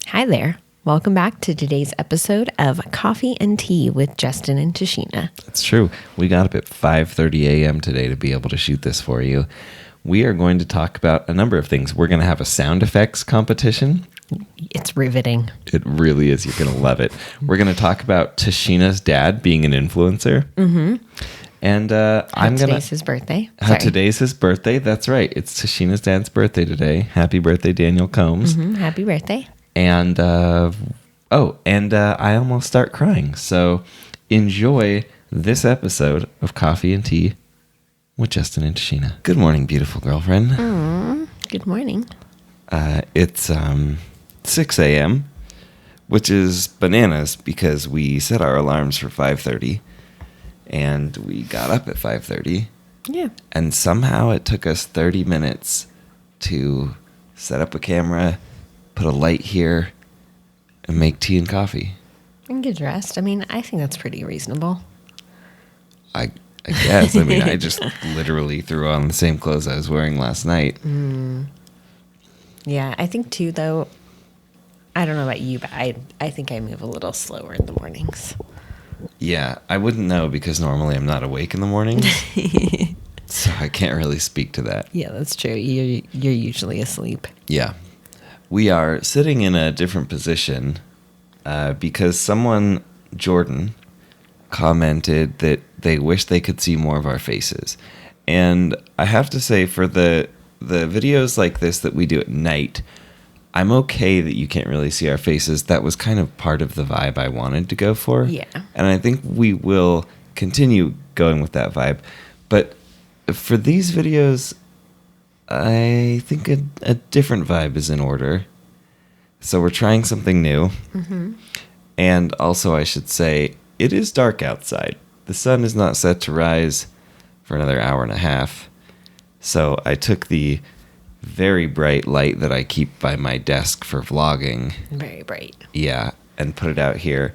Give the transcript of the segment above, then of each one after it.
Hi there. Welcome back to today's episode of Coffee and Tea with Justin and Tashina. That's true. We got up at 5:30 a.m. today to be able to shoot this for you. We are going to talk about a number of things. We're going to have a sound effects competition. It's riveting. It really is. You're going to love it. We're going to talk about Tashina's dad being an influencer. Mm-hmm. And Today's his birthday. Today's his birthday. That's right. It's Tashina's dad's birthday today. Happy birthday, Daniel Combs. Mm-hmm. Happy birthday. And I almost start crying. So enjoy this episode of Coffee and Tea with Justin and Tashina. Good morning, beautiful girlfriend. Good morning. It's 6 a.m., which is bananas because we set our alarms for 5:30, and we got up at 5:30. Yeah. And somehow it took us 30 minutes to set up a camera, put a light here, and make tea and coffee. And get dressed. I mean, I think that's pretty reasonable. I guess. I mean, I just literally threw on the same clothes I was wearing last night. Yeah, I think too, though, I don't know about you, but I think I move a little slower in the mornings. Yeah, I wouldn't know because normally I'm not awake in the morning. So I can't really speak to that. Yeah, that's true. You're usually asleep. Yeah. We are sitting in a different position because someone, Jordan, commented that they wish they could see more of our faces. And I have to say, for the videos like this that we do at night, I'm okay that you can't really see our faces. That was kind of part of the vibe I wanted to go for. Yeah. And I think we will continue going with that vibe. But for these videos, I think a different vibe is in order. So we're trying something new. Mm-hmm. And also, I should say, it is dark outside. The sun is not set to rise for another hour and a half. So I took the very bright light that I keep by my desk for vlogging. Very bright. Yeah, and put it out here.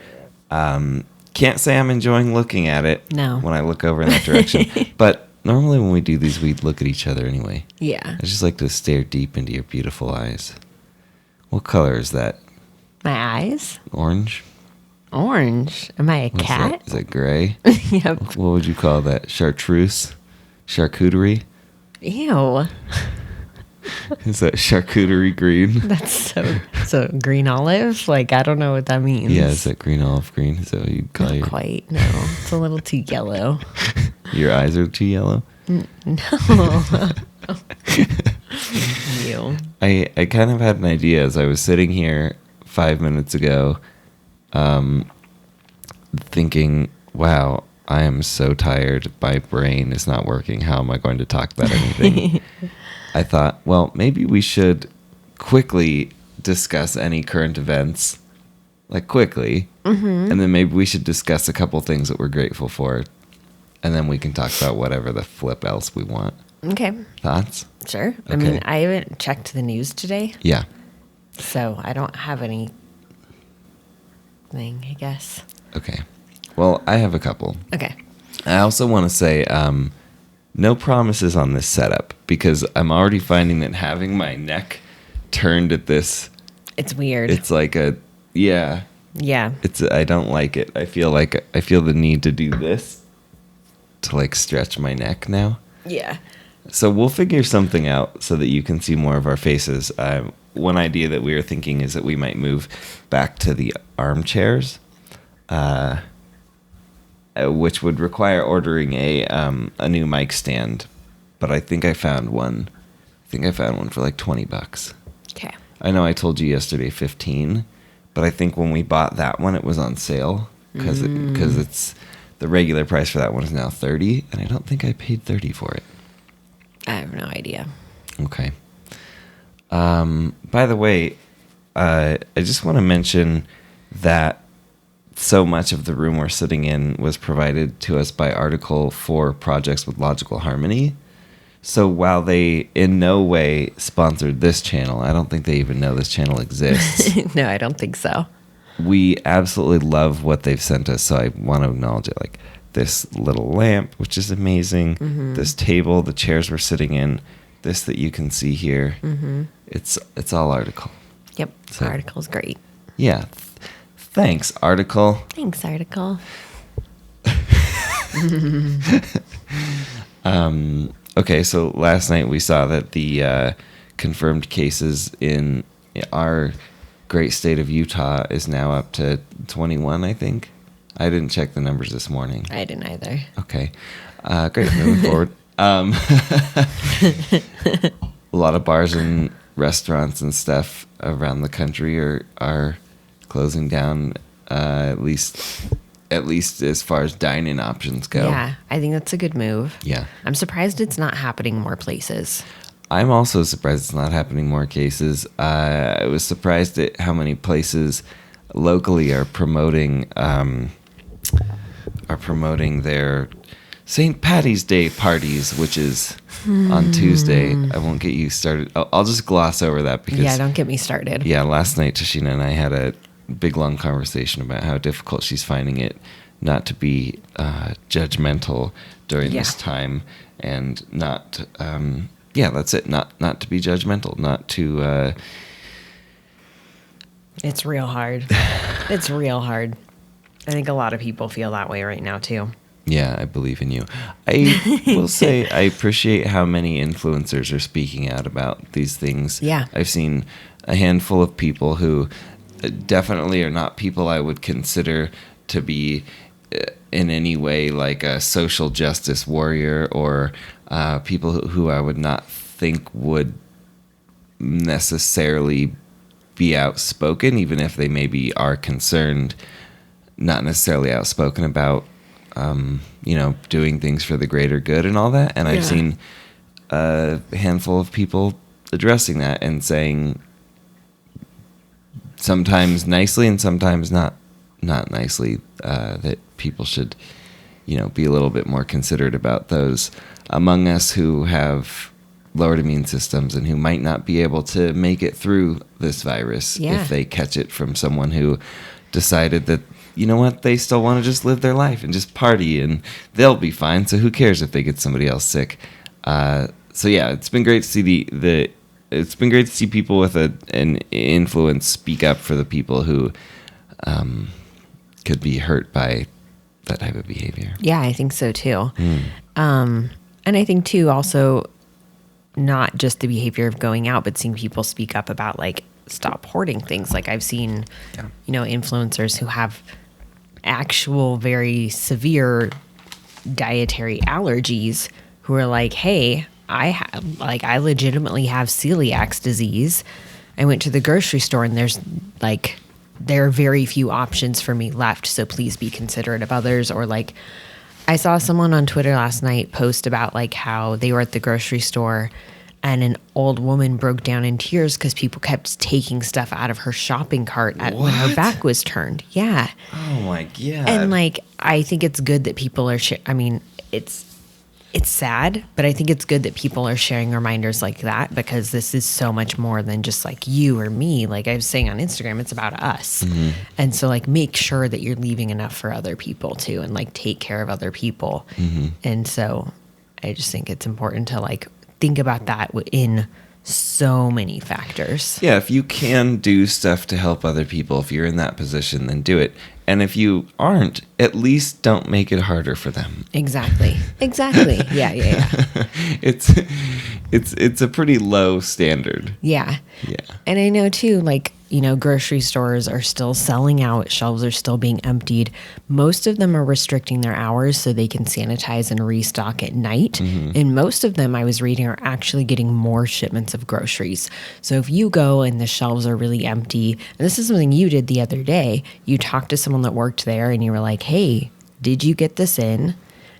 Can't say I'm enjoying looking at it. No. When I look over in that direction. But normally when we do these, we look at each other anyway. Yeah. I just like to stare deep into your beautiful eyes. What color is that? My eyes? Orange? Orange? Am I a What's cat? that? Is that gray? Yep. What would you call that? Chartreuse? Charcuterie? Ew. Is that charcuterie green? That's so green olive? Like, I don't know what that means. Yeah, is that green olive green? Is that what you'd call Not quite, no. It's a little too yellow. Your eyes are too yellow? No. Ew. I kind of had an idea as I was sitting here 5 minutes ago, thinking, wow, I am so tired. My brain is not working. How am I going to talk about anything? I thought, well, maybe we should quickly discuss any current events, like quickly, and then maybe we should discuss a couple things that we're grateful for, and then we can talk about whatever the flip else we want. Okay. Thoughts? Sure. Okay. I mean, I haven't checked the news today, Yeah. so I don't have anything, I guess. Okay. Well, I have a couple. Okay. I also want to say no promises on this setup because I'm already finding that having my neck turned at this, It's weird. it's like yeah, yeah. I don't like it. I feel the need to do this to like stretch my neck now. Yeah. So we'll figure something out so that you can see more of our faces. One idea that we were thinking is that we might move back to the armchairs, which would require ordering a new mic stand. But I think I found one. For like $20. Okay. I know I told you yesterday 15, but I think when we bought that one, it was on sale because it's the regular price for that one is now 30, and I don't think I paid 30 for it. I have no idea. Okay. By the way, I just want to mention that so much of the room we're sitting in was provided to us by Article 4 Projects with Logical Harmony. So while they in no way sponsored this channel, I don't think they even know this channel exists. No, I don't think so. We absolutely love what they've sent us, so I want to acknowledge it. Like this little lamp, which is amazing. Mm-hmm. This table, the chairs we're sitting in, this that you can see here. Mm-hmm. It's all Article. Yep. So- The article's great. Yeah. Thanks, article. Thanks, article. Okay, so last night we saw that the confirmed cases in our great state of Utah is now up to 21, I think. I didn't check the numbers this morning. I didn't either. Okay. Great. Moving forward. A lot of bars and restaurants and stuff around the country are closing down, at least as far as dine-in options go. Yeah, I think that's a good move. Yeah. I'm surprised it's not happening more places. I'm also surprised it's not happening more cases. I was surprised at how many places locally are promoting their St. Patty's Day parties, which is on Tuesday. I won't get you started. I'll just gloss over that because Yeah, don't get me started. yeah, last night Tashina and I had a big long conversation about how difficult she's finding it not to be judgmental during this time, and not that's it, not to be judgmental, not to It's real hard. It's real hard. I think a lot of people feel that way right now too. yeah, I believe in you. I will say I appreciate how many influencers are speaking out about these things. Yeah. I've seen a handful of people who definitely are not people I would consider to be in any way like a social justice warrior, or people who I would not think would necessarily be outspoken, even if they maybe are concerned, not necessarily outspoken about doing things for the greater good and all that. And I've seen a handful of people addressing that and saying, sometimes nicely and sometimes not nicely, that people should, be a little bit more considerate about those among us who have lowered immune systems and who might not be able to make it through this virus if they catch it from someone who decided that, you know what, they still want to just live their life and just party and they'll be fine. So who cares if they get somebody else sick? So yeah, it's been great to see it's been great to see people with an influence speak up for the people who could be hurt by that type of behavior. Yeah, I think so too. And I think too, also, not just the behavior of going out, but seeing people speak up about like stop hoarding things. Like I've seen, influencers who have actual very severe dietary allergies who are like, hey, I legitimately have celiac disease. I went to the grocery store and there are very few options for me left. So please be considerate of others. Or like, I saw someone on Twitter last night post about like how they were at the grocery store and an old woman broke down in tears because people kept taking stuff out of her shopping cart when her back was turned. Yeah. Oh my God. And like, I think it's good that people are it's sad, but I think it's good that people are sharing reminders like that, because this is so much more than just like you or me. Like I was saying on Instagram, it's about us. Mm-hmm. And so like make sure that you're leaving enough for other people too, and like take care of other people. Mm-hmm. And so I just think it's important to like think about that in so many factors. Yeah, if you can do stuff to help other people, if you're in that position, then do it. And if you aren't, at least don't make it harder for them. Exactly. Yeah. It's a pretty low standard. Yeah. Yeah. And I know too, like, grocery stores are still selling out. Shelves are still being emptied. Most of them are restricting their hours so they can sanitize and restock at night. Mm-hmm. And most of them, I was reading, are actually getting more shipments of groceries. So if you go and the shelves are really empty, and this is something you did the other day, you talked to someone that worked there and you were like, hey, did you get this in?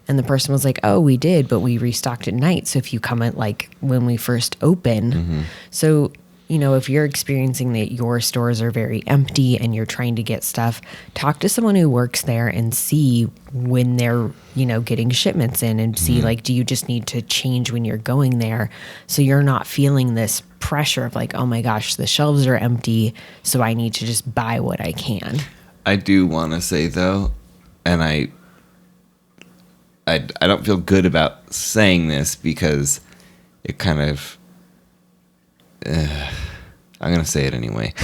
And the person was like, oh, we did, but we restocked at night. So if you come at like when we first open. Mm-hmm. So, if you're experiencing that your stores are very empty and you're trying to get stuff, talk to someone who works there and see when they're, getting shipments in, and see like, do you just need to change when you're going there? So you're not feeling this pressure of like, oh my gosh, the shelves are empty, so I need to just buy what I can. I do want to say though, and I don't feel good about saying this because it kind of, I'm going to say it anyway.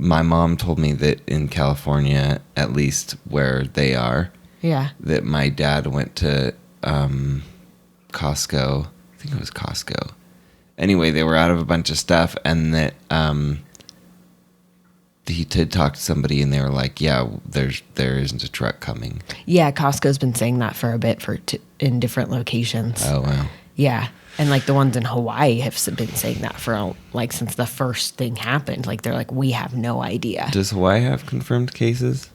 My mom told me that in California, at least where they are, Yeah. that my dad went to Costco. I think it was Costco. Anyway, they were out of a bunch of stuff, and that he did talk to somebody, and they were like, "Yeah, there isn't a truck coming." Yeah, Costco's been saying that for a bit in different locations. Oh wow. Yeah. And like the ones in Hawaii have been saying that for like since the first thing happened. Like they're like, we have no idea. Does Hawaii have confirmed cases?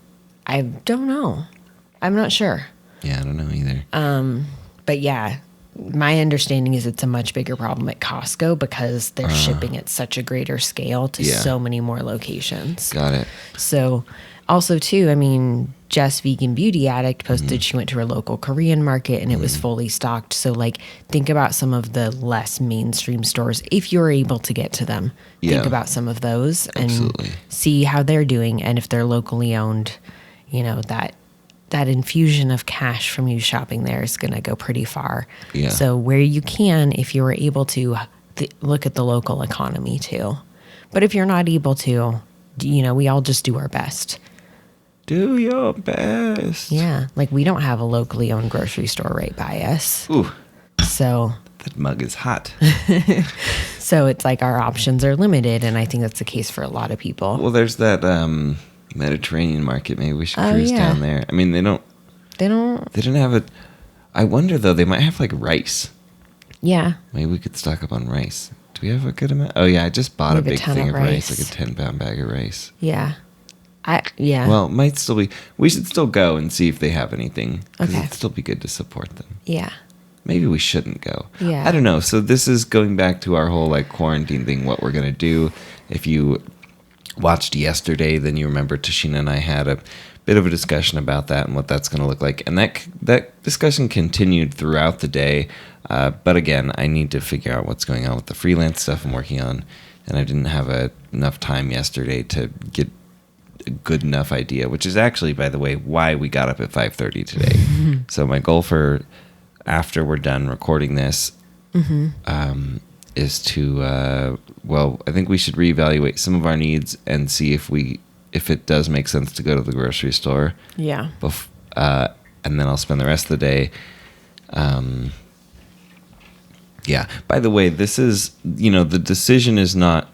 I don't know. I'm not sure. Yeah, I don't know either. But yeah, my understanding is it's a much bigger problem at Costco because they're shipping at such a greater scale to so many more locations. Got it. So also too, I mean, Jess Vegan Beauty Addict posted she went to her local Korean market and it was fully stocked. So like think about some of the less mainstream stores if you're able to get to them. Yeah. Think about some of those and Absolutely. see how they're doing, and if they're locally owned, that infusion of cash from you shopping there is going to go pretty far. Yeah. So where you can, if you were able to, look at the local economy too. But if you're not able to, we all just do our best. Do your best. Yeah. Like we don't have a locally owned grocery store right by us. Ooh, So that mug is hot. it's like our options are limited. And I think that's the case for a lot of people. Well, there's that Mediterranean market. Maybe we should cruise yeah. down there. I mean, they don't have it. I wonder though, they might have like rice. Yeah. Maybe we could stock up on rice. Do we have a good amount? Oh yeah, I just bought a We have a big ton thing of of rice, rice. like a 10-pound bag of rice. Yeah. Yeah. Well, it might still be. We should still go and see if they have anything. 'Cause Okay. it'd still be good to support them. Yeah. Maybe we shouldn't go. Yeah. I don't know. So this is going back to our whole like quarantine thing, what we're going to do. If you watched yesterday, then you remember Tashina and I had a bit of a discussion about that and what that's going to look like. And that discussion continued throughout the day. But again, I need to figure out what's going on with the freelance stuff I'm working on. And I didn't have enough time yesterday to get a good enough idea, which is actually, by the way, why we got up at 5:30 today. So my goal for after we're done recording this is to, I think we should reevaluate some of our needs and see if it does make sense to go to the grocery store. Yeah. And then I'll spend the rest of the day. Yeah. By the way, this is, the decision is not,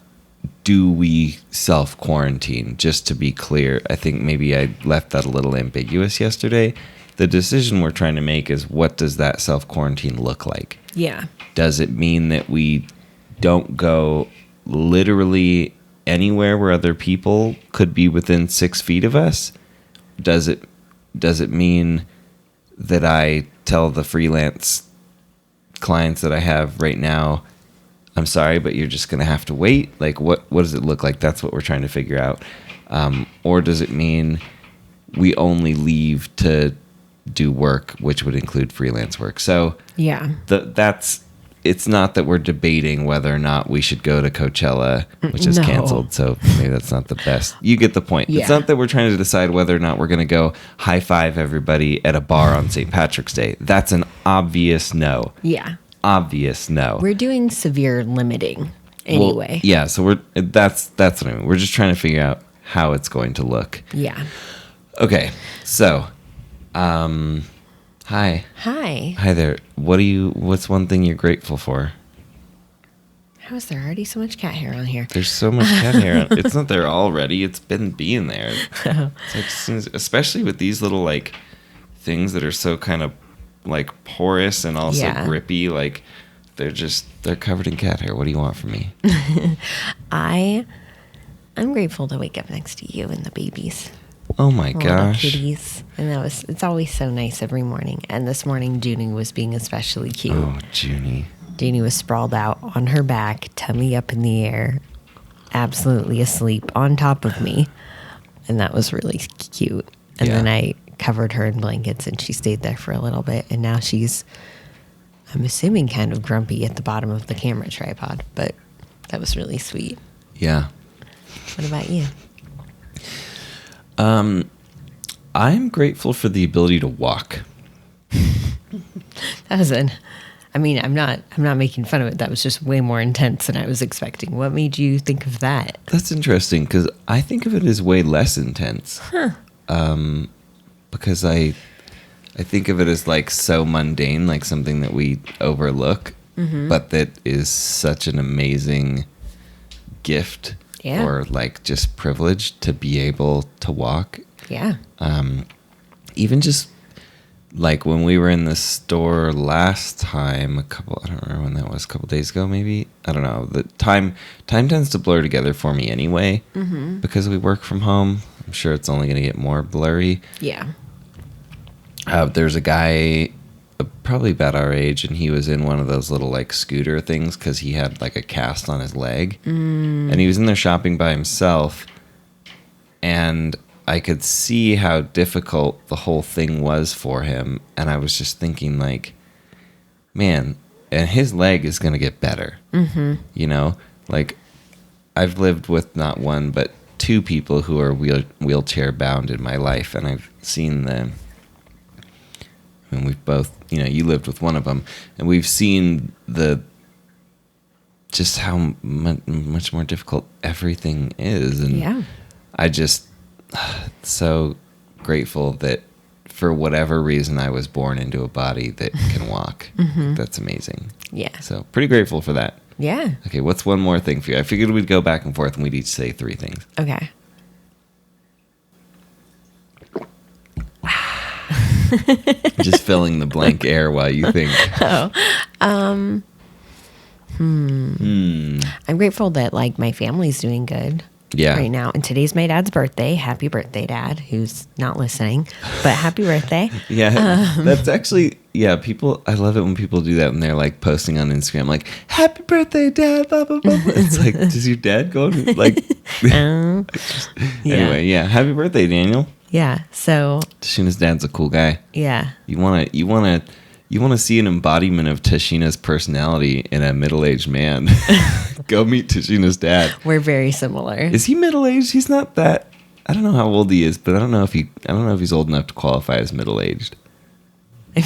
do we self-quarantine? Just to be clear, I think maybe I left that a little ambiguous yesterday. The decision we're trying to make is, what does that self-quarantine look like? Yeah. Does it mean that we don't go literally anywhere where other people could be within 6 feet of us? Does it mean that I tell the freelance clients that I have right now, I'm sorry, but you're just going to have to wait? Like, what does it look like? That's what we're trying to figure out. Or does it mean we only leave to do work, which would include freelance work? So Yeah. it's not that we're debating whether or not we should go to Coachella, which is No. canceled. So maybe that's not the best. You get the point. Yeah. It's not that we're trying to decide whether or not we're going to go high five everybody at a bar on St. Patrick's Day. That's an obvious no. Yeah. Obvious no. We're doing severe limiting anyway. Well, yeah. So that's what I mean. We're just trying to figure out how it's going to look. Yeah. Okay. So, hi. Hi there. What's one thing you're grateful for? How is there already so much cat hair on here? There's so much cat hair. It's not there already. It's been being there. It's like, especially with these little like things that are so kind of like porous and also Yeah. grippy. Like they're covered in cat hair. What do you want from me? I'm grateful to wake up next to you and the babies. Oh my Little gosh. kitties. And it's always so nice every morning. And this morning Junie was being especially cute. Oh, Junie. Junie was sprawled out on her back, tummy up in the air, absolutely asleep on top of me. And that was really cute. And Yeah. then I covered her in blankets and she stayed there for a little bit. And now she's, I'm assuming, kind of grumpy at the bottom of the camera tripod. But that was really sweet. Yeah. What about you? I'm grateful for the ability to walk. That was I mean, I'm not making fun of it. That was just way more intense than I was expecting. What made you think of that? That's interesting because I think of it as way less intense. Because I think of it as like so mundane, like something that we overlook, but that is such an amazing gift or like just privilege to be able to walk. Yeah. Even just like when we were in the store last time, I don't remember when that was, a couple days ago, maybe. I don't know. The time tends to blur together for me anyway, because we work from home. I'm sure it's only going to get more blurry. Yeah. There's a guy probably about our age, and he was in one of those little like scooter things because he had like a cast on his leg, and he was in there shopping by himself, and I could see how difficult the whole thing was for him, and I was just thinking like, man, and his leg is going to get better. You know, like I've lived with not one but two people who are wheelchair bound in my life, and I've seen them. And we've both, you lived with one of them, and we've seen just how much more difficult everything is. And I just so grateful that for whatever reason I was born into a body that can walk. That's amazing. Yeah. So pretty grateful for that. Yeah. Okay, what's one more thing for you? I figured we'd go back and forth and we'd each say 3 things. Okay. Just filling the blank air while you think. I'm grateful that like my family's doing good right now. And today's my dad's birthday. Happy birthday, Dad, who's not listening, but happy birthday. That's actually, people, I love it when people do that when they're like posting on Instagram, like, happy birthday, Dad, blah, blah, blah. It's like, does your dad go like, anyway, happy birthday, Daniel. Yeah. So Tashina's dad's a cool guy. Yeah. You want to see an embodiment of Tashina's personality in a middle-aged man. Go meet Tashina's dad. We're very similar. Is he middle-aged? He's not that. I don't know how old he is, but I don't know if he's old enough to qualify as middle-aged.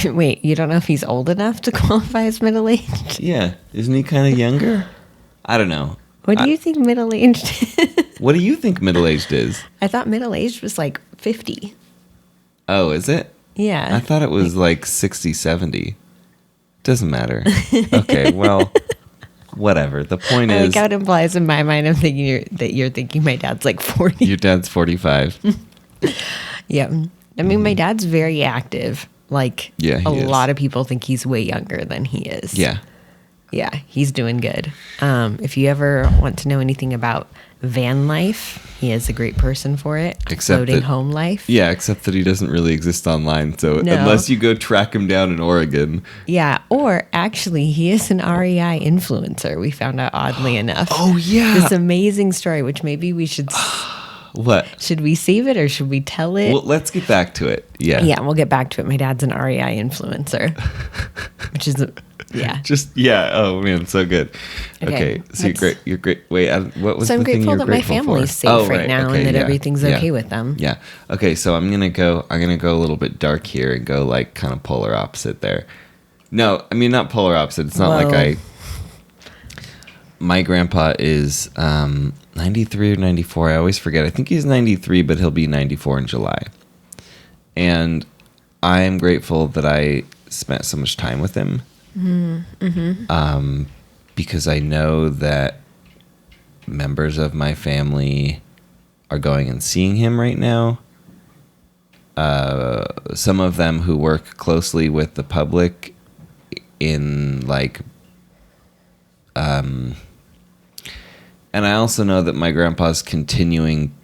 Wait, you don't know if he's old enough to qualify as middle-aged? Yeah. Isn't he kind of younger? I don't know. What do you think middle-aged is? What do you think middle-aged is? I thought middle-aged was like 50. Oh, is it? Yeah. I thought it was like 60, 70. Doesn't matter. Okay, well, whatever. The point is... like how it implies in my mind, I'm thinking that you're thinking my dad's like 40. Your dad's 45. Yeah. I mean, my dad's very active. Like, a lot of people think he's way younger than he is. Yeah. Yeah, he's doing good. If you ever want to know anything about van life, he is a great person for it. Floating home life. Yeah, except that he doesn't really exist online. So unless you go track him down in Oregon. Yeah, or actually, he is an REI influencer. We found out oddly enough. Oh, yeah. This amazing story, which maybe we should... What? Should we save it or should we tell it? Well, let's get back to it. Yeah. Yeah, we'll get back to it. My dad's an REI influencer, which is... Oh man, so good. Okay, so you're great. Wait, what was so the I'm thing grateful you're that grateful my family's safe right now and that everything's okay with them. Yeah. Okay, so I'm gonna go a little bit dark here and go like kind of polar opposite there. No, I mean not polar opposite. It's not my grandpa is 93 or 94. I always forget. I think he's 93, but he'll be 94 in July. And I am grateful that I spent so much time with him. Because I know that members of my family are going and seeing him right now. Some of them who work closely with the public in like, and I also know that my grandpa's continuing,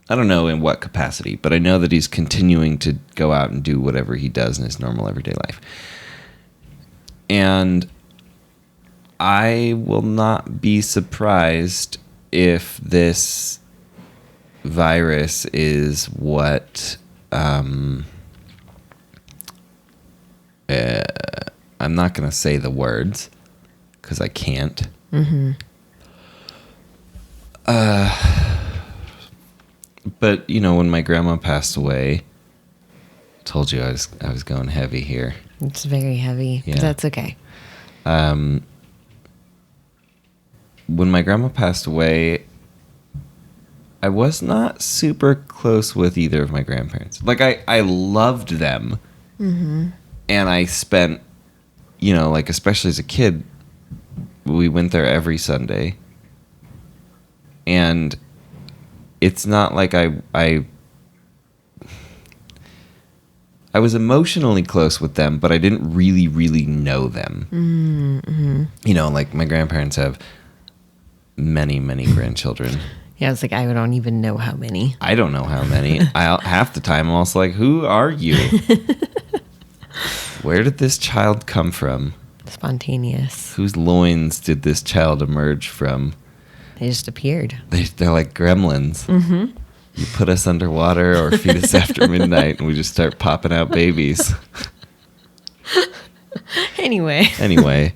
I don't know in what capacity, but I know that he's continuing to go out and do whatever he does in his normal everyday life. And I will not be surprised if this virus is what I'm not going to say the words because I can't. But when my grandma passed away, I told you I was going heavy here. It's very heavy. Yeah. That's okay. when my grandma passed away, I was not super close with either of my grandparents. Like, I loved them. Mm-hmm. And I spent, like, especially as a kid, we went there every Sunday. And it's not like I was emotionally close with them, but I didn't really, really know them. Mm-hmm. Like, my grandparents have many, many grandchildren. Yeah, it's like, I don't even know how many. I don't know how many. Half the time I'm also like, who are you? Where did this child come from? Spontaneous. Whose loins did this child emerge from? They just appeared. They're like gremlins. Mm-hmm. You put us underwater or feed us after midnight and we just start popping out babies. Anyway,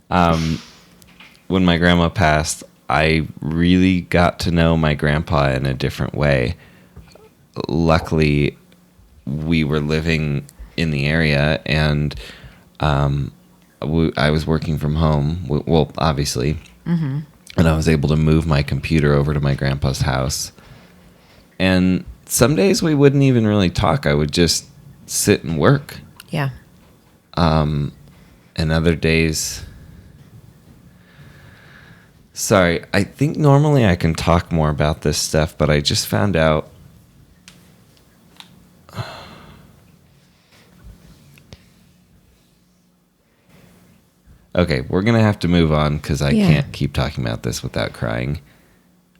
when my grandma passed, I really got to know my grandpa in a different way. Luckily, we were living in the area, and I was working from home. Well, obviously. Mm-hmm. And I was able to move my computer over to my grandpa's house. And some days we wouldn't even really talk. I would just sit and work. Yeah. And other days... Sorry, I think normally I can talk more about this stuff, but I just found out... Okay, we're going to have to move on because I can't keep talking about this without crying.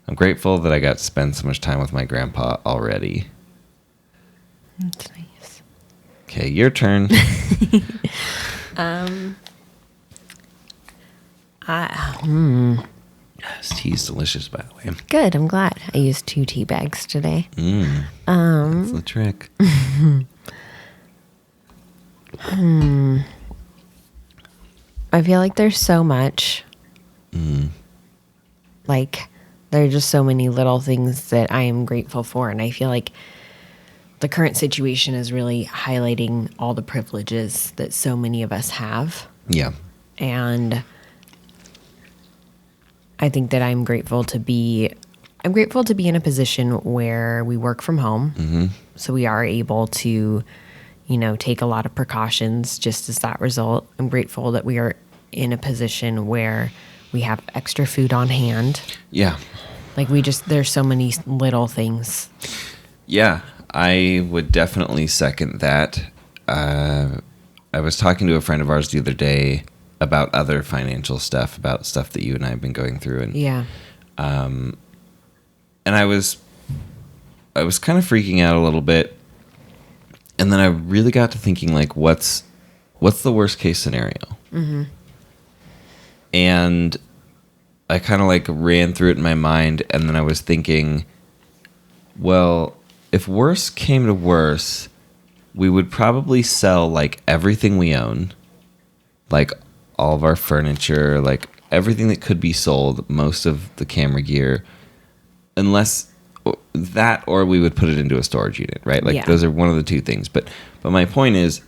I'm grateful that I got to spend so much time with my grandpa already. That's nice. Okay, your turn. This tea is delicious, by the way. Good, I'm glad. I used 2 tea bags today. That's the trick. I feel like there's so much. Like, there are just so many little things that I am grateful for. And I feel like the current situation is really highlighting all the privileges that so many of us have. Yeah. And I think that I'm grateful to be in a position where we work from home. Mm-hmm. So we are able to, take a lot of precautions just as that result. I'm grateful that we are in a position where we have extra food on hand. Yeah. Like, there's so many little things. Yeah, I would definitely second that. I was talking to a friend of ours the other day about other financial stuff, about stuff that you and I have been going through. And yeah. And I was kind of freaking out a little bit. And then I really got to thinking, like, what's the worst case scenario? Mm-hmm. And I kind of like ran through it in my mind, and then I was thinking, well, if worse came to worse, we would probably sell like everything we own, like all of our furniture, like everything that could be sold, most of the camera gear, unless that, or we would put it into a storage unit, right? Like those are one of the two things. But my point is,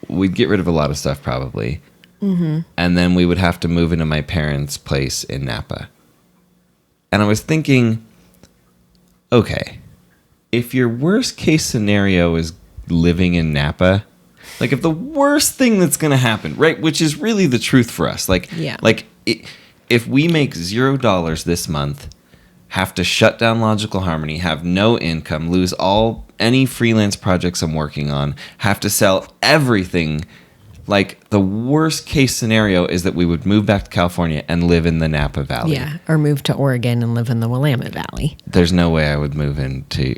we'd get rid of a lot of stuff probably. Mm-hmm. And then we would have to move into my parents' place in Napa. And I was thinking, okay, if your worst case scenario is living in Napa, like if the worst thing that's going to happen, right, which is really the truth for us, if we make $0 this month, have to shut down Logical Harmony, have no income, lose any freelance projects I'm working on, have to sell everything. Like, the worst case scenario is that we would move back to California and live in the Napa Valley. Yeah, or move to Oregon and live in the Willamette Valley. There's no way I would move into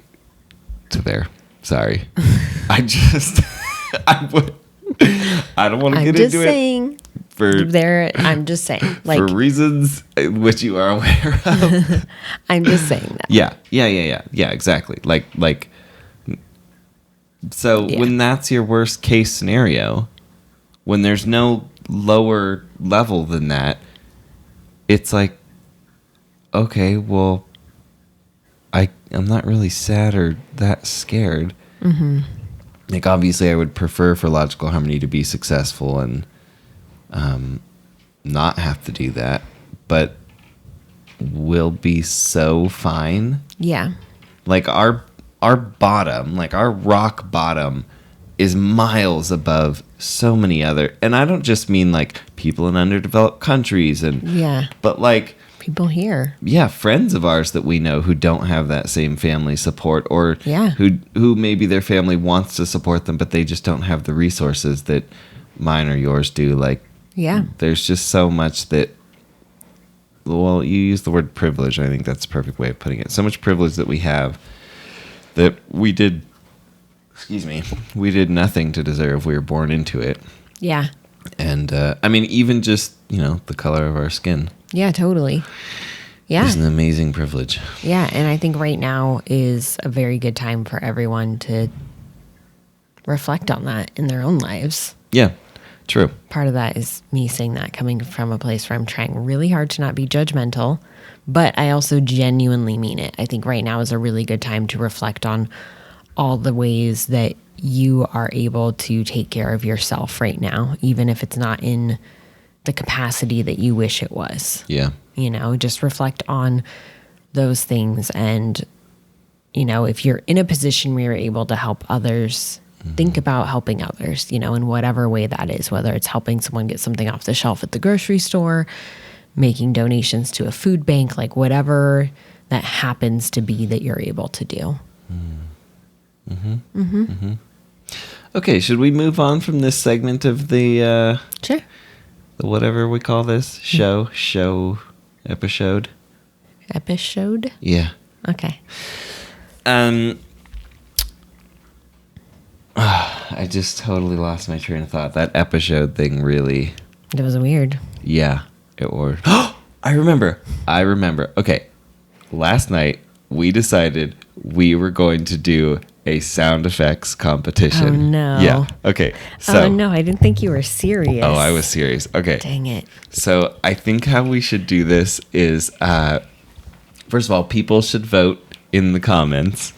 there. Sorry. I don't want to get into it. I'm just saying. Like, for reasons which you are aware of. I'm just saying that. Yeah, exactly. So when that's your worst case scenario, when there's no lower level than that, it's like, okay, well, I'm not really sad or that scared. Mm-hmm. Like, obviously, I would prefer for Logical Harmony to be successful and not have to do that, but will be so fine. Yeah. Like our bottom, like our rock bottom is miles above so many other, and I don't just mean like people in underdeveloped countries but like people here. Yeah, friends of ours that we know who don't have that same family support, or Yeah. who maybe their family wants to support them, but they just don't have the resources that mine or yours do. Like, yeah, there's just so much that, well, you use the word privilege. I think that's the perfect way of putting it. So much privilege that we have that we did nothing to deserve. We were born into it. Yeah. And, I mean, even just, the color of our skin. Yeah, totally. Yeah. It's an amazing privilege. Yeah, and I think right now is a very good time for everyone to reflect on that in their own lives. Yeah, true. Part of that is me saying that coming from a place where I'm trying really hard to not be judgmental, but I also genuinely mean it. I think right now is a really good time to reflect on all the ways that you are able to take care of yourself right now, even if it's not in the capacity that you wish it was. Yeah. Just reflect on those things. And, if you're in a position where you're able to help others, think about helping others, in whatever way that is, whether it's helping someone get something off the shelf at the grocery store, making donations to a food bank, like whatever that happens to be that you're able to do. Okay, should we move on from this segment of the Sure. the whatever we call this episode? Episode? Yeah. Okay. I just totally lost my train of thought. That episode thing really. It was weird. Yeah, it was. I remember. Okay, last night we decided we were going to do a sound effects competition. Oh, no. Yeah. Okay. So. Oh, no, I didn't think you were serious. Oh, I was serious. Okay. Dang it. So I think how we should do this is, first of all, people should vote in the comments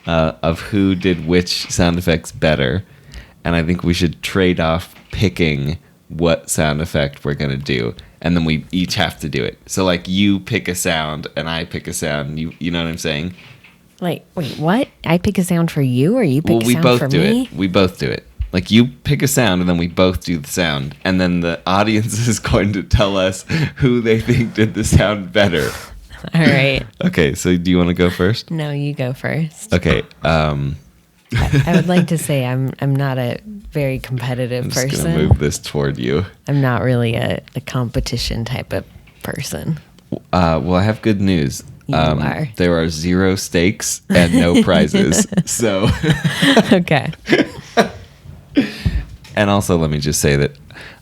of who did which sound effects better. And I think we should trade off picking what sound effect we're going to do. And then we each have to do it. So like you pick a sound and I pick a sound. You know what I'm saying? Like, wait, what? I pick a sound for you or you pick a sound for me? We both do it. Like you pick a sound and then we both do the sound. And then the audience is going to tell us who they think did the sound better. All right. Okay, so do you want to go first? No, you go first. Okay. I would like to say I'm not a very competitive person. I'm just going to move this toward you. I'm not really a competition type of person. Well, I have good news. You are. There are 0 stakes and no prizes. So. Okay. And also, let me just say that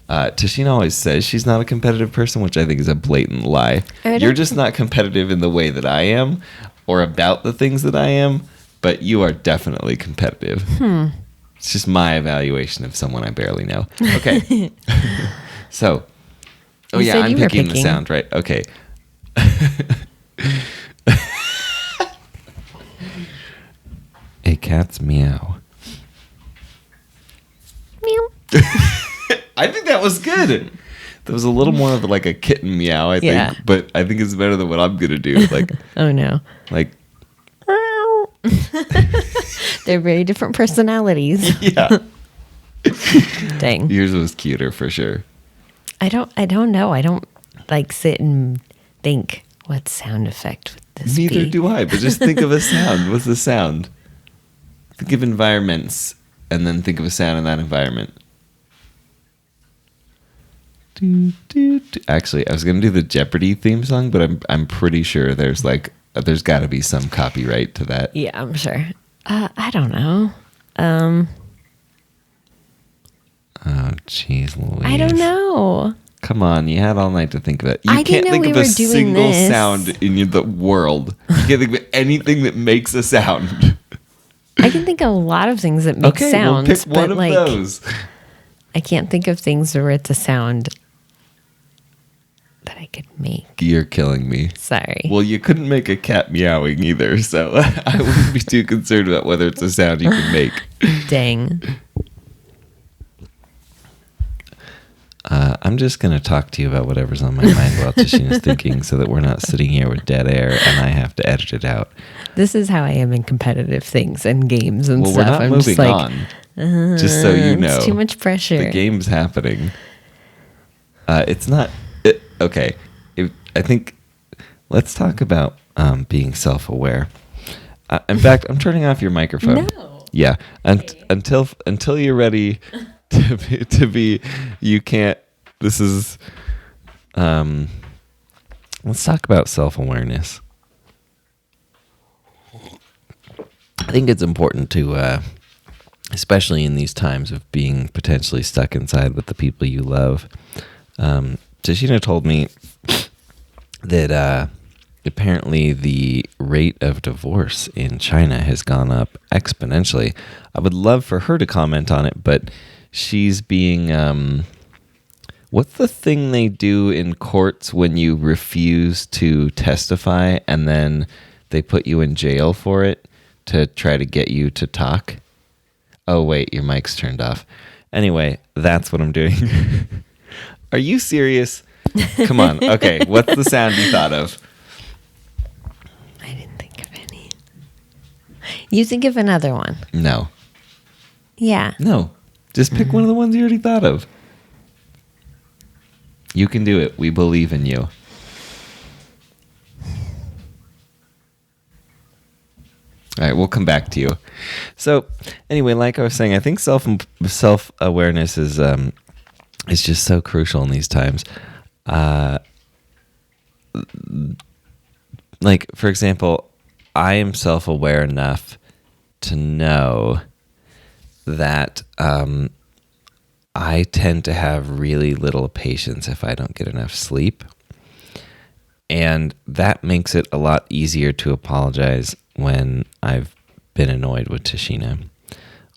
Tashina always says she's not a competitive person, which I think is a blatant lie. You're just not competitive in the way that I am or about the things that I am, but you are definitely competitive. It's just my evaluation of someone I barely know. Okay. So, I'm picking the sound, right? Okay. A cat's meow. Meow. I think that was good. That was a little more of like a kitten meow, I think. But I think it's better than what I'm going to do. Like, oh, no. Like. They're very different personalities. Yeah. Dang. Yours was cuter for sure. I don't know. I don't like sit and think what sound effect would this be. Neither do I, but just think of a sound. What's the sound? Think of environments and then think of a sound in that environment. Actually, I was going to do the Jeopardy theme song, but I'm pretty sure there's got to be some copyright to that. Yeah, I'm sure. I don't know. Oh, jeez, Louise. I don't know. Come on, you had all night to think of it. I can't think of a single sound in the world. You can't think of anything that makes a sound. I can think of a lot of things that make sounds. Well, pick one of those. I can't think of things where it's a sound that I could make. You're killing me. Sorry. Well, you couldn't make a cat meowing either, so I wouldn't be too concerned about whether it's a sound you can make. Dang. I'm just going to talk to you about whatever's on my mind while Tashina's thinking, so that we're not sitting here with dead air and I have to edit it out. This is how I am in competitive things and games and stuff. We're not I'm moving just like, on. Just so you know. It's too much pressure. The game's happening. It's not... okay. I think... Let's talk about being self-aware. In fact, I'm turning off your microphone. No. Yeah. Until you're ready to be... You can't... This is... let's talk about self-awareness. I think it's important to... especially in these times of being potentially stuck inside with the people you love. Tashina told me that apparently the rate of divorce in China has gone up exponentially. I would love for her to comment on it, but she's being... what's the thing they do in courts when you refuse to testify and then they put you in jail for it to try to get you to talk? Oh, wait, your mic's turned off. Anyway, that's what I'm doing. Are you serious? Come on. Okay, what's the sound you thought of? I didn't think of any. You think of another one. No. Yeah. No. Just pick one of the ones you already thought of. You can do it. We believe in you. All right, we'll come back to you. So, anyway, like I was saying, I think self-awareness is just so crucial in these times. Like, for example, I am self-aware enough to know that I tend to have really little patience if I don't get enough sleep. And that makes it a lot easier to apologize when I've been annoyed with Tashina.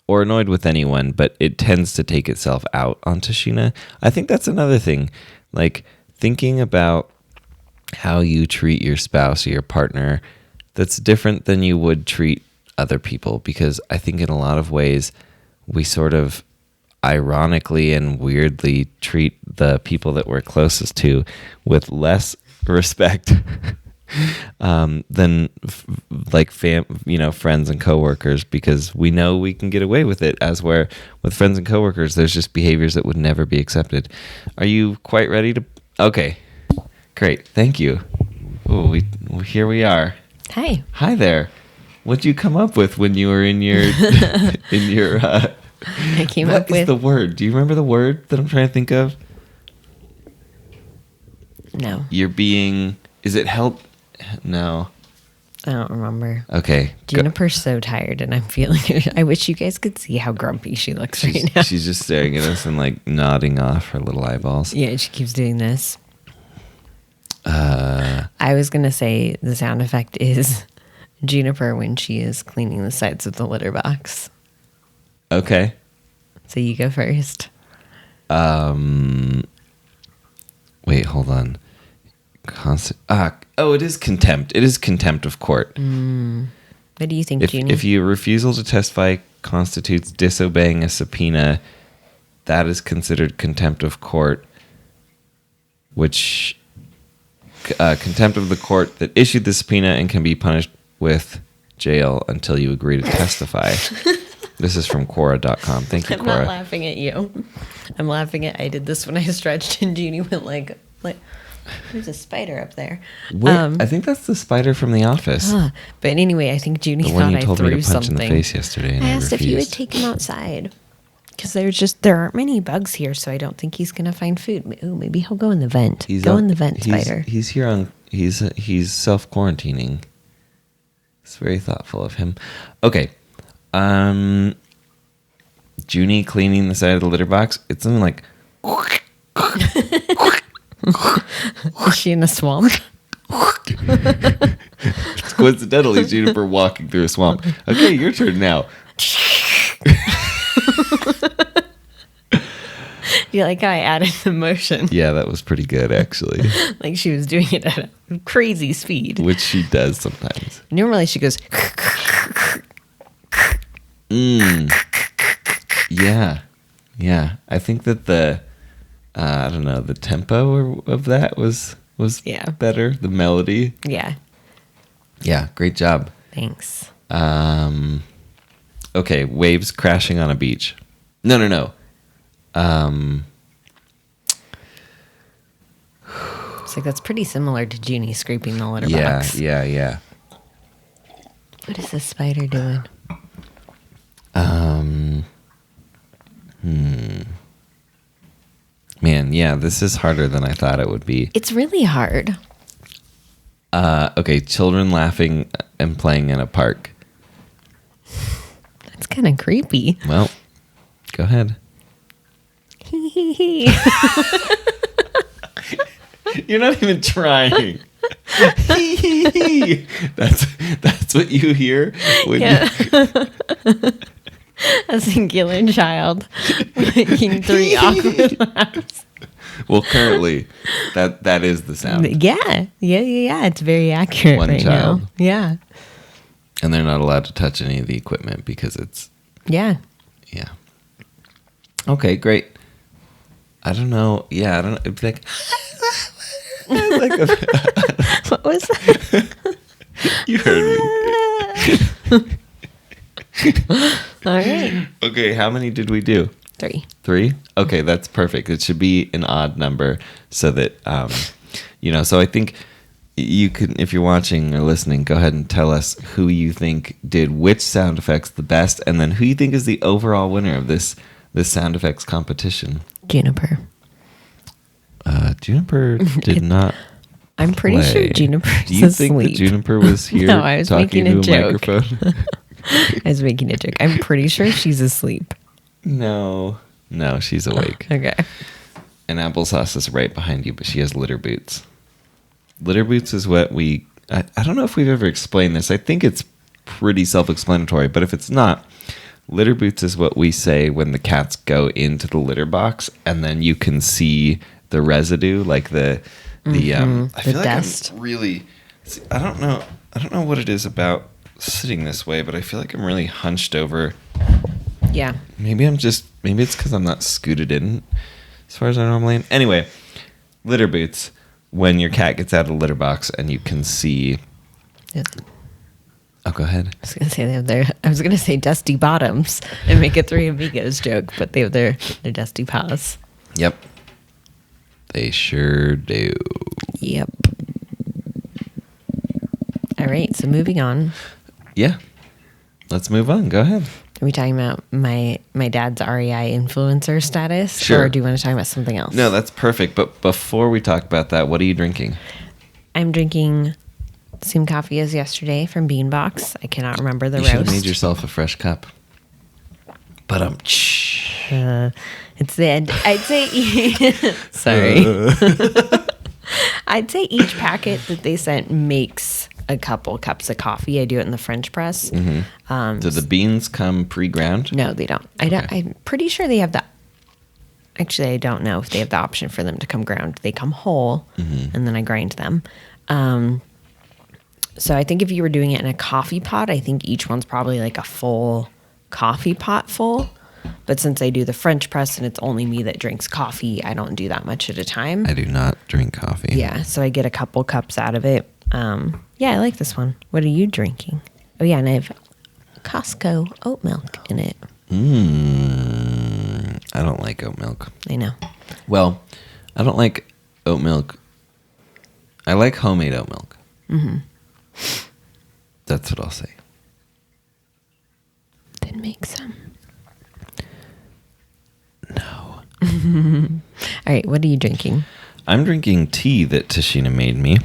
Or annoyed with anyone, but it tends to take itself out on Tashina. I think that's another thing. Like, thinking about how you treat your spouse or your partner, that's different than you would treat other people. Because I think in a lot of ways, we sort of ironically and weirdly treat the people that we're closest to with less respect than friends and coworkers, because we know we can get away with it, as where with friends and coworkers there's just behaviors that would never be accepted. Are you quite ready to... Okay, great, thank you. Oh, here we are. Hi there. What'd you come up with when you were in your I came what up with the word? Do you remember the word that I'm trying to think of? No. You're being... Is it help? No. I don't remember. Okay. Juniper's so tired and I'm feeling it. I wish you guys could see how grumpy she looks right now. She's just staring at us and like nodding off her little eyeballs. Yeah, she keeps doing this. I was going to say the sound effect is Juniper when she is cleaning the sides of the litter box. Okay. So you go first. Wait, hold on. It is contempt. It is contempt of court. What do you think, Junie? If your refusal to testify constitutes disobeying a subpoena, that is considered contempt of court, which contempt of the court that issued the subpoena and can be punished with jail until you agree to testify. This is from Quora.com. Thank you, Quora. I'm not laughing at you. I'm laughing at I did this when I stretched and Junie went like there's a spider up there. I think that's the spider from The Office. But anyway, I think Junie the thought one you I told threw me to punch something. in the face yesterday, and I asked if you would refused. take him outside because there aren't many bugs here, so I don't think he's gonna find food. Ooh, maybe he'll go in the vent. Go in the vent, spider. He's here on. He's self quarantining. It's very thoughtful of him. Okay, Junie cleaning the side of the litter box. It's something like. Is she in a swamp? Coincidentally, Juniper walking through a swamp. Okay, your turn now. You like how I added the motion? Yeah, that was pretty good, actually. Like she was doing it at a crazy speed. Which she does sometimes. Normally she goes... Yeah. I think that the I don't know, the tempo of that was better. The melody. Yeah. Yeah, great job. Thanks. Okay, waves crashing on a beach. No. It's like that's pretty similar to Junie scraping the litter Yeah, box. yeah. What is this spider doing? Man, yeah, this is harder than I thought it would be. It's really hard. Okay, children laughing and playing in a park. That's kind of creepy. Well, go ahead. You're not even trying. That's what you hear when you... A singular child making 3 awkward laughs. Well, currently, that is the sound. Yeah. It's very accurate One right child. now. Yeah. And they're not allowed to touch any of the equipment because it's... Yeah. Yeah. Okay, great. I don't know. Yeah, I don't know. It'd be like... What was that? You heard me. All right. Okay, how many did we do? 3. 3? Okay, that's perfect. It should be an odd number so that, so I think you can, if you're watching or listening, go ahead and tell us who you think did which sound effects the best, and then who you think is the overall winner of this sound effects competition. Juniper. Juniper did not. I'm pretty sure Juniper's Do you asleep. think that Juniper was here No, I was talking making to a a joke. microphone? I was making a joke. I'm pretty sure she's asleep. No, she's awake. Okay. And Applesauce is right behind you, but she has litter boots. Litter boots is what I don't know if we've ever explained this. I think it's pretty self-explanatory, but if it's not, litter boots is what we say when the cats go into the litter box and then you can see the residue, like I feel dust. like I'm really... I don't know what it is about sitting this way, but I feel like I'm really hunched over. Yeah. Maybe it's because I'm not scooted in as far as I normally am. Anyway, litter boots, when your cat gets out of the litter box and you can see... Yeah. Oh, go ahead. I was gonna say dusty bottoms and make a Three Amigos joke, but they have their dusty paws. Yep. They sure do. Yep. All right, so moving on. Yeah. Let's move on. Go ahead. Are we talking about my dad's REI influencer status? Sure. Or do you want to talk about something else? No, that's perfect. But before we talk about that, what are you drinking? I'm drinking the same coffee as yesterday from Beanbox. I cannot remember the You roast. should have made yourself a fresh cup. But it's the end. I'd say... Sorry. I'd say each packet that they sent makes a couple cups of coffee. I do it in the French press. Mm-hmm. Do the beans come pre-ground? No, they don't. I'm pretty sure they have the... Actually, I don't know if they have the option for them to come ground. They come whole, and then I grind them. So I think if you were doing it in a coffee pot, I think each one's probably like a full coffee pot full. But since I do the French press and it's only me that drinks coffee, I don't do that much at a time. I do not drink coffee. Yeah, so I get a couple cups out of it. Yeah, I like this one. What are you drinking? Oh, yeah, and I have Costco oat milk in it. I don't like oat milk. I know. Well, I don't like oat milk. I like homemade oat milk. Mm-hmm. That's what I'll say. Then make some. No. All right, what are you drinking? I'm drinking tea that Tashina made me.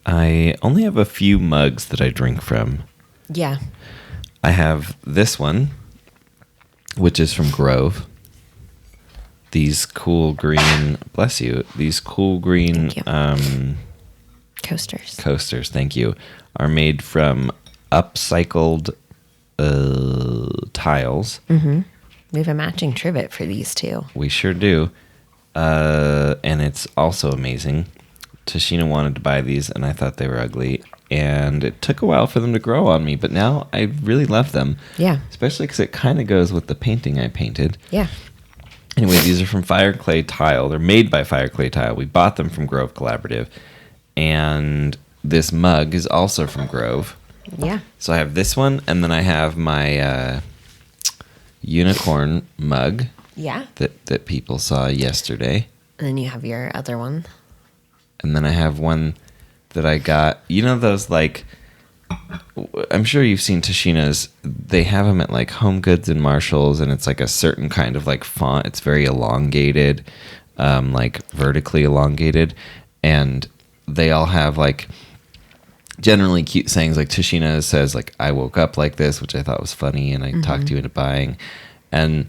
I only have a few mugs that I drink from. Yeah. I have this one, which is from Grove. These cool green, bless you, these cool green Coasters. coasters, thank you, are made from upcycled tiles. Mm-hmm. We have a matching trivet for these two. We sure do. And it's also amazing. Tashina wanted to buy these, and I thought they were ugly. And it took a while for them to grow on me, but now I really love them. Yeah. Especially because it kind of goes with the painting I painted. Yeah. Anyway, these are from Fire Clay Tile. They're made by Fire Clay Tile. We bought them from Grove Collaborative. And this mug is also from Grove. Yeah. So I have this one, and then I have my unicorn mug. Yeah. That people saw yesterday. And then you have your other one. And then I have one that I got. You know those, like, I'm sure you've seen Tashina's. They have them at, like, Home Goods and Marshalls, and it's, like, a certain kind of, like, font. It's very elongated, like, vertically elongated. And they all have, like, generally cute sayings. Like, Tashina says, like, I woke up like this, which I thought was funny, and I talked you into buying. And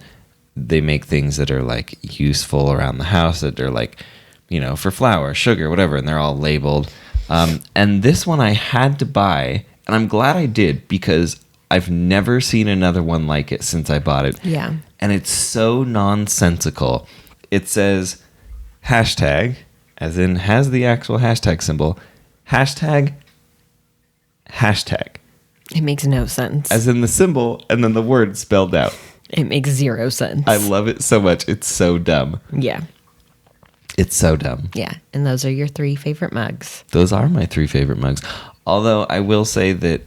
they make things that are, like, useful around the house, that are, like, you know, for flour, sugar, whatever, and they're all labeled. And this one I had to buy, and I'm glad I did, because I've never seen another one like it since I bought it. Yeah. And it's so nonsensical. It says hashtag, as in has the actual hashtag symbol, hashtag. It makes no sense. As in the symbol, and then the word spelled out. It makes zero sense. I love it so much. It's so dumb. Yeah. It's so dumb. Yeah. And those are your 3 favorite mugs. Those are my 3 favorite mugs. Although I will say that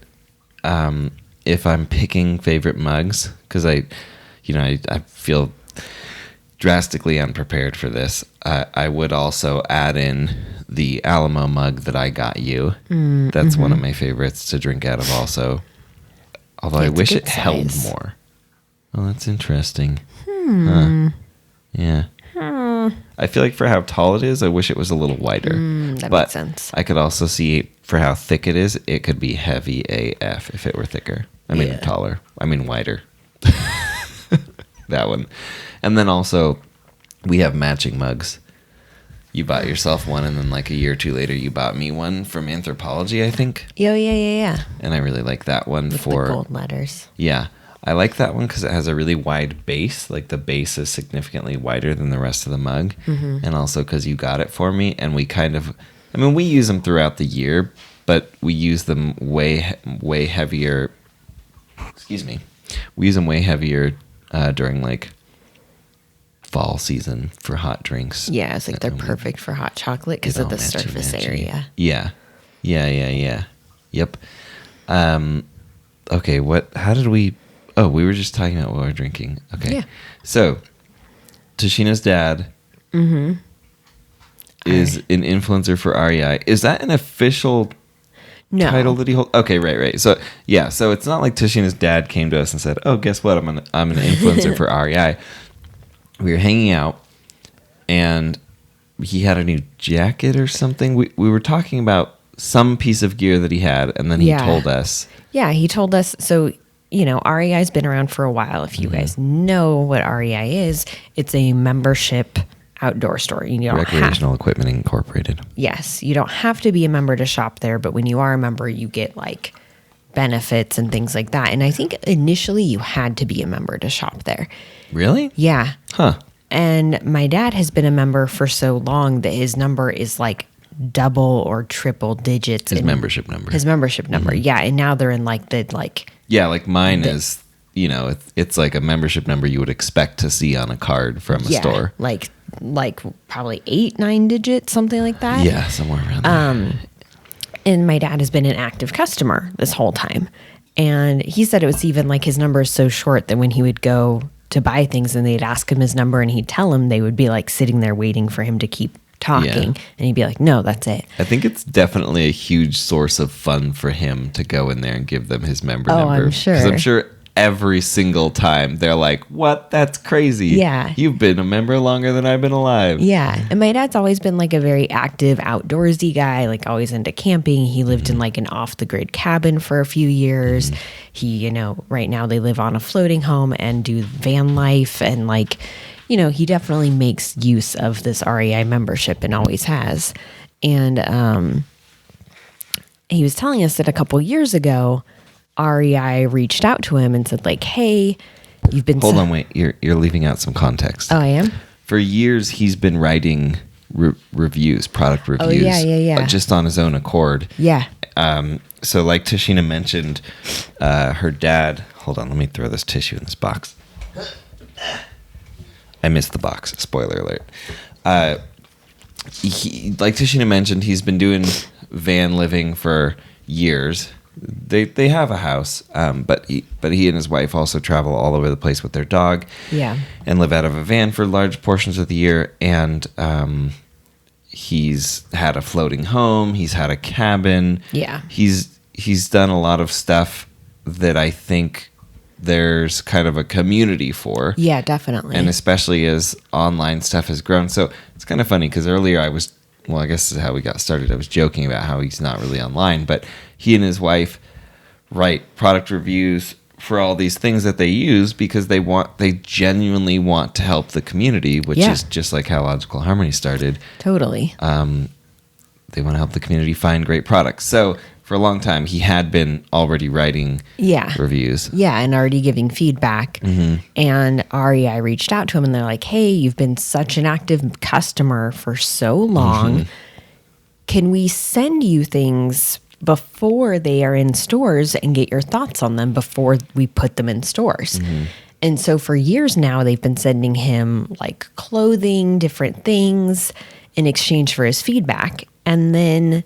if I'm picking favorite mugs, because I feel drastically unprepared for this, I would also add in the Alamo mug that I got you. That's one of my favorites to drink out of also. Although I wish it held more. Oh, that's interesting. Huh. Yeah. I feel like for how tall it is, I wish it was a little wider. That but makes sense. I could also see for how thick it is, it could be heavy AF if it were thicker. I mean, taller. I mean, wider. That one. And then also, we have matching mugs. You bought yourself one, and then like a year or 2 later, you bought me one from Anthropology, I think. Yeah. And I really like that one With for the gold letters. Yeah. I like that one because it has a really wide base. Like the base is significantly wider than the rest of the mug. And also because you got it for me, and we kind of, I mean, we use them throughout the year, but we use them way heavier. Excuse me. We use them way heavier during like fall season for hot drinks. Yeah, it's like they're perfect for hot chocolate because of the surface area. Yeah. Yep. Okay, how did we... Oh, we were just talking about what we're drinking. Okay. Yeah. So, Tashina's dad is an influencer for REI. Is that an official title that he holds? Okay, right. So, yeah, so it's not like Tashina's dad came to us and said, oh, guess what? I'm an influencer for REI. We were hanging out, and he had a new jacket or something. We were talking about some piece of gear that he had, and then he told us. Yeah, he told us. So, you know, REI's been around for a while. If you guys know what REI is, it's a membership outdoor store. You don't Recreational Equipment Incorporated. Yes, you don't have to be a member to shop there, but when you are a member, you get like benefits and things like that. And I think initially you had to be a member to shop there. Really? Yeah. Huh. And my dad has been a member for so long that his number is like double or triple digits. His membership number. Yeah. And now they're in like the like. Yeah, like mine is, you know, it's like a membership number you would expect to see on a card from a store. Like probably 8-9 digits, something like that. Yeah, somewhere around there. And my dad has been an active customer this whole time. And he said it was even like his number is so short that when he would go to buy things and they'd ask him his number and he'd tell them, they would be like sitting there waiting for him to keep talking. Yeah. And he'd be like, no, that's it. I think it's definitely a huge source of fun for him to go in there and give them his member number. I'm sure. Because I'm sure every single time they're like, what? That's crazy. Yeah. You've been a member longer than I've been alive. Yeah. And my dad's always been like a very active outdoorsy guy, like always into camping. He lived in like an off the grid cabin for a few years. He, you know, right now they live on a floating home and do van life. And like, you know, he definitely makes use of this REI membership and always has. And he was telling us that a couple years ago, REI reached out to him and said like, hey, you've been... Hold on, wait. You're leaving out some context. Oh, I am? For years, he's been writing reviews, product reviews. Oh, yeah. Just on his own accord. Yeah. So like Tashina mentioned, her dad... Hold on, let me throw this tissue in this box. I missed the box. Spoiler alert. Like Tashina mentioned, he's been doing van living for years. They have a house, but he and his wife also travel all over the place with their dog. Yeah. And live out of a van for large portions of the year. And he's had a floating home. He's had a cabin. Yeah. He's done a lot of stuff that I think there's kind of a community for. Yeah, definitely. And especially as online stuff has grown. So it's kind of funny because earlier I guess this is how we got started. I was joking about how he's not really online, but he and his wife write product reviews for all these things that they use because they genuinely want to help the community, which is just like how Logical Harmony started. Totally. They want to help the community find great products. So for a long time, he had been already writing reviews. Yeah, and already giving feedback. Mm-hmm. And REI reached out to him and they're like, hey, you've been such an active customer for so long. Mm-hmm. Can we send you things before they are in stores and get your thoughts on them before we put them in stores? Mm-hmm. And so for years now, they've been sending him like clothing, different things in exchange for his feedback. And then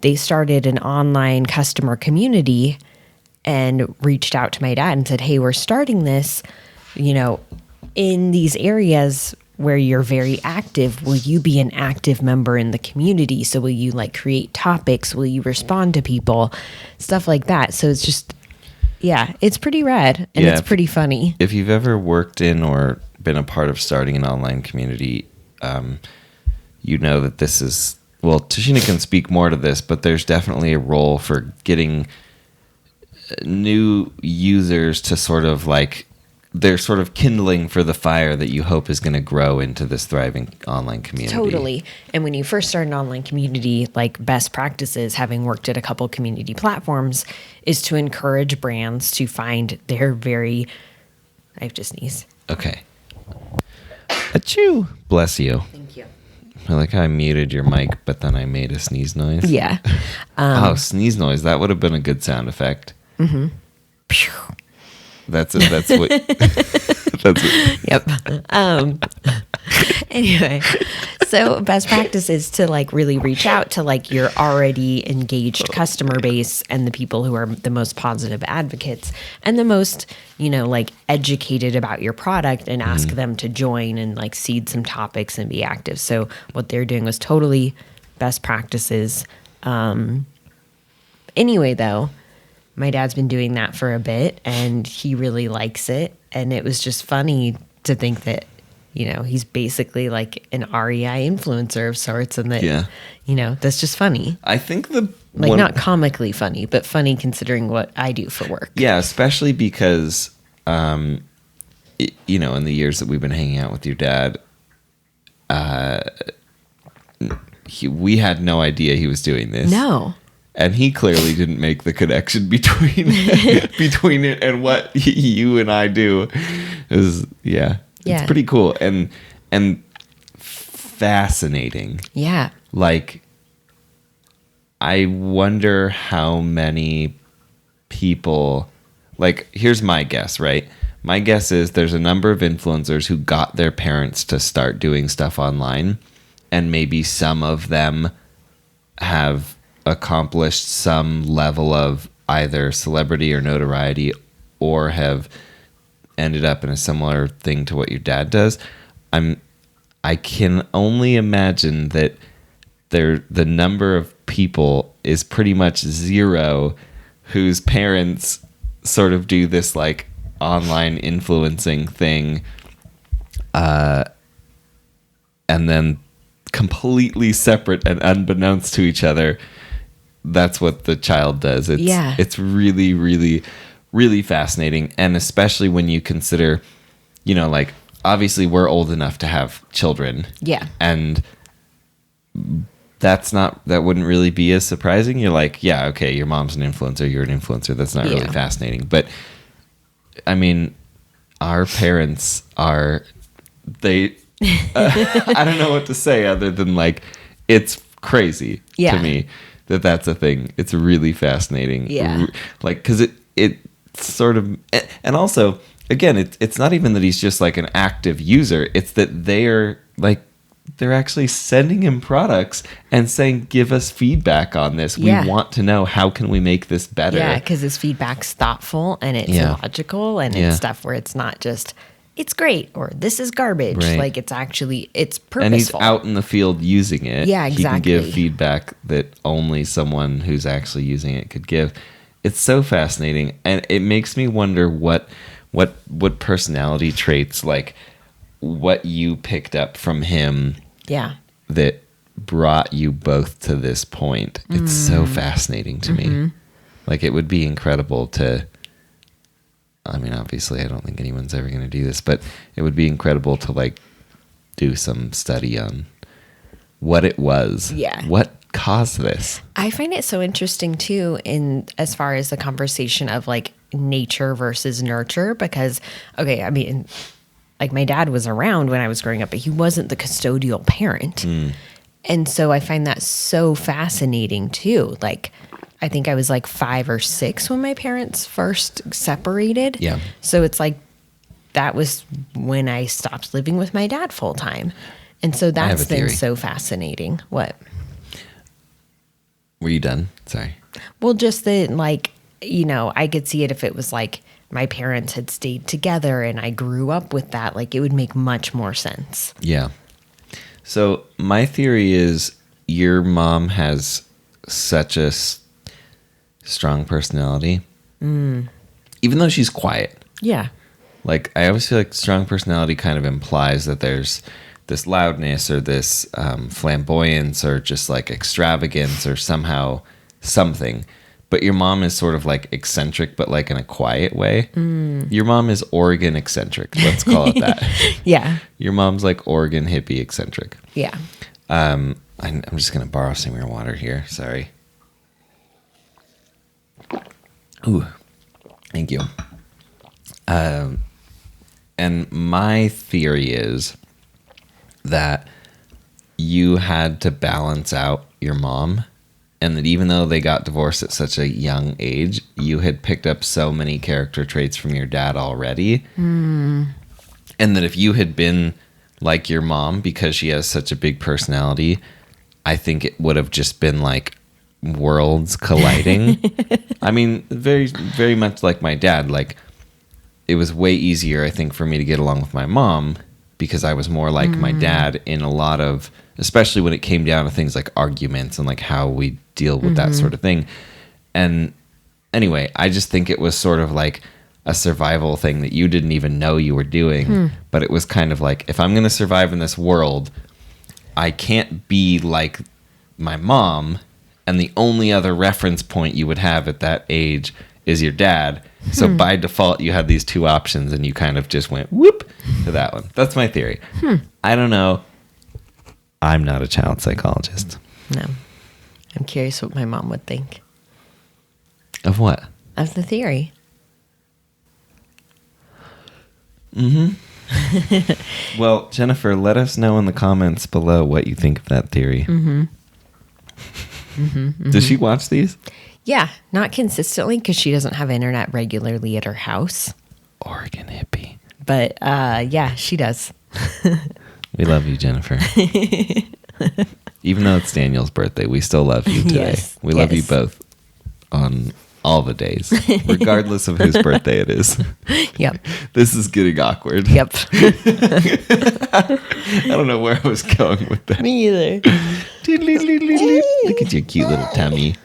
they started an online customer community and reached out to my dad and said, hey, we're starting this, in these areas where you're very active. Will you be an active member in the community? So will you create topics? Will you respond to people? Stuff like that. So it's just, it's pretty rad and it's pretty funny. If you've ever worked in or been a part of starting an online community, you know that this is, well, Tashina can speak more to this, but there's definitely a role for getting new users to sort of they're sort of kindling for the fire that you hope is going to grow into this thriving online community. Totally. And when you first start an online community, best practices, having worked at a couple community platforms, is to encourage brands to find their I have to sneeze. Okay. Achoo. Bless you. Thank you. I like how I muted your mic, but then I made a sneeze noise. Yeah. Sneeze noise. That would have been a good sound effect. Mm-hmm. That's what. That's what. Yep. Anyway, so best practice is to really reach out to your already engaged customer base and the people who are the most positive advocates and the most, educated about your product and ask them to join and seed some topics and be active. So what they're doing was totally best practices. Anyway, though, my dad's been doing that for a bit and he really likes it. And it was just funny to think that, he's basically an REI influencer of sorts and that, that's just funny. I think not comically funny, but funny considering what I do for work. Yeah, especially because, in the years that we've been hanging out with your dad, we had no idea he was doing this. No. And he clearly didn't make the connection between it and what you and I do. It's pretty cool and fascinating. Yeah. I wonder how many people, here's my guess, right? My guess is there's a number of influencers who got their parents to start doing stuff online, and maybe some of them have accomplished some level of either celebrity or notoriety or have ended up in a similar thing to what your dad does. I can only imagine that the number of people is pretty much zero whose parents sort of do this online influencing thing and then completely separate and unbeknownst to each other, that's what the child does. It's really, really, really fascinating. And especially when you consider, obviously we're old enough to have children. Yeah. And that wouldn't really be as surprising. You're okay, your mom's an influencer, you're an influencer. That's not really fascinating. But I mean, our parents I don't know what to say other than it's crazy to me that's a thing. It's really fascinating. Yeah. Because it sort of, and also again, it's not even that he's just like an active user. It's that they're actually sending him products and saying, give us feedback on this. Yeah. We want to know, how can we make this better? Yeah, because his feedback's thoughtful and it's logical, and it's stuff where it's not just, it's great or this is garbage. Right. Like it's purposeful. And he's out in the field using it. Yeah, exactly. He can give feedback that only someone who's actually using it could give. It's so fascinating, and it makes me wonder what personality traits, like what you picked up from him, that brought you both to this point. It's so fascinating to me. Like, it would be incredible to, I mean, obviously I don't think anyone's ever going to do this, but it would be incredible to like do some study on what it was. Yeah. What caused this? I find it so interesting too, in as far as the conversation of like nature versus nurture, because, okay, I mean, like my dad was around when I was growing up, but he wasn't the custodial parent. And so I find that so fascinating too. Like, I think I was like 5 or 6 when my parents first separated. Yeah. So it's like, that was when I stopped living with my dad full time. And so that's been so fascinating. What? Were you done? Sorry. Well, just that, like, you know, I could see it if it was like my parents had stayed together and I grew up with that. Like, it would make much more sense. Yeah. So my theory is your mom has such a strong personality, even though she's quiet. Yeah. Like, I always feel like strong personality kind of implies that there's this loudness or this flamboyance or just like extravagance or somehow something. But your mom is sort of like eccentric, but like in a quiet way. Your mom is Oregon eccentric. Let's call it that. Yeah. Your mom's like Oregon hippie eccentric. Yeah. I'm just going to borrow some of your water here. Sorry. Ooh, thank you. And my theory is that you had to balance out your mom, and that even though they got divorced at such a young age, you had picked up so many character traits from your dad already. And that if you had been like your mom, because she has such a big personality, I think it would have just been like worlds colliding. I mean, very, very much like my dad. Like, it was way easier, I think, for me to get along with my mom because I was more like my dad in a lot of, especially when it came down to things like arguments and like how we deal with that sort of thing. And anyway, I just think it was sort of like a survival thing that you didn't even know you were doing. But it was kind of like, if I'm going to survive in this world, I can't be like my mom. And the only other reference point you would have at that age is your dad. So by default, you had these two options and you kind of just went whoop to that one. That's my theory. I don't know. I'm not a child psychologist. No. I'm curious what my mom would think. Of what? Of the theory. Well, Jennifer, let us know in the comments below what you think of that theory. Does she watch these? Yeah, not consistently because she doesn't have internet regularly at her house. Oregon hippie. But yeah, she does. We love you, Jennifer. Even though it's Daniel's birthday, we still love you today. Yes, we love you both on all the days, regardless of whose birthday it is. Yep. This is getting awkward. Yep. I don't know where I was going with that. Me either. Look at your cute little tummy.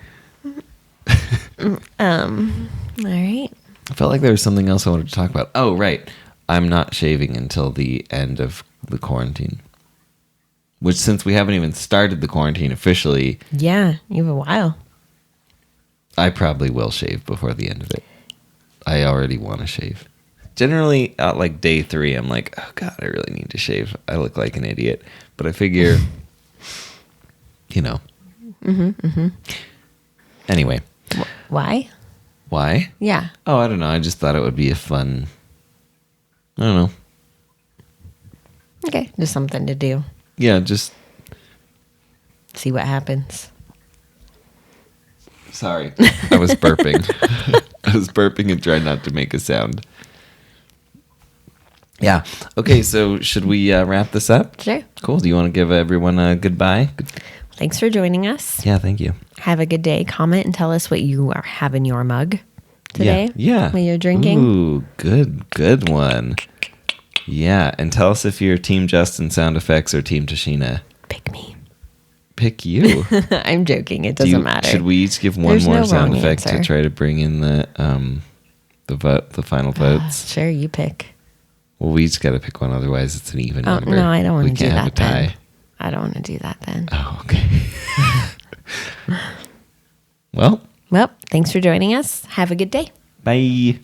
All right. I felt like there was something else I wanted to talk about. Oh, right. I'm not shaving until the end of the quarantine. Which, since we haven't even started the quarantine officially... Yeah, you have a while. I probably will shave before the end of it. I already want to shave. Generally, at like day 3, I'm like, oh God, I really need to shave. I look like an idiot. But I figure, you know. Anyway. Why? Why? Yeah. Oh, I don't know. I just thought it would be a fun... I don't know. Okay, just something to do. Yeah, just... See what happens. Sorry. I was burping. I was burping and trying not to make a sound. Yeah. Okay, so should we wrap this up? Sure. Cool. Do you want to give everyone a goodbye? Thanks for joining us. Yeah, thank you. Have a good day. Comment and tell us what you have in your mug today. Yeah. What you're drinking. Ooh, good one. Yeah, and tell us if you're Team Justin sound effects or Team Tashina. Pick me. Pick you. I'm joking. It doesn't matter. Should we each give one There's more no sound wrong effect answer. to try to bring in the final votes? Sure, you pick. Well, we just got to pick one, otherwise it's an even number. No, I don't want to do We can't that have a tie. then. I don't want to do that then. Oh, okay. Well, Well, thanks for joining us. Have a good day. bye.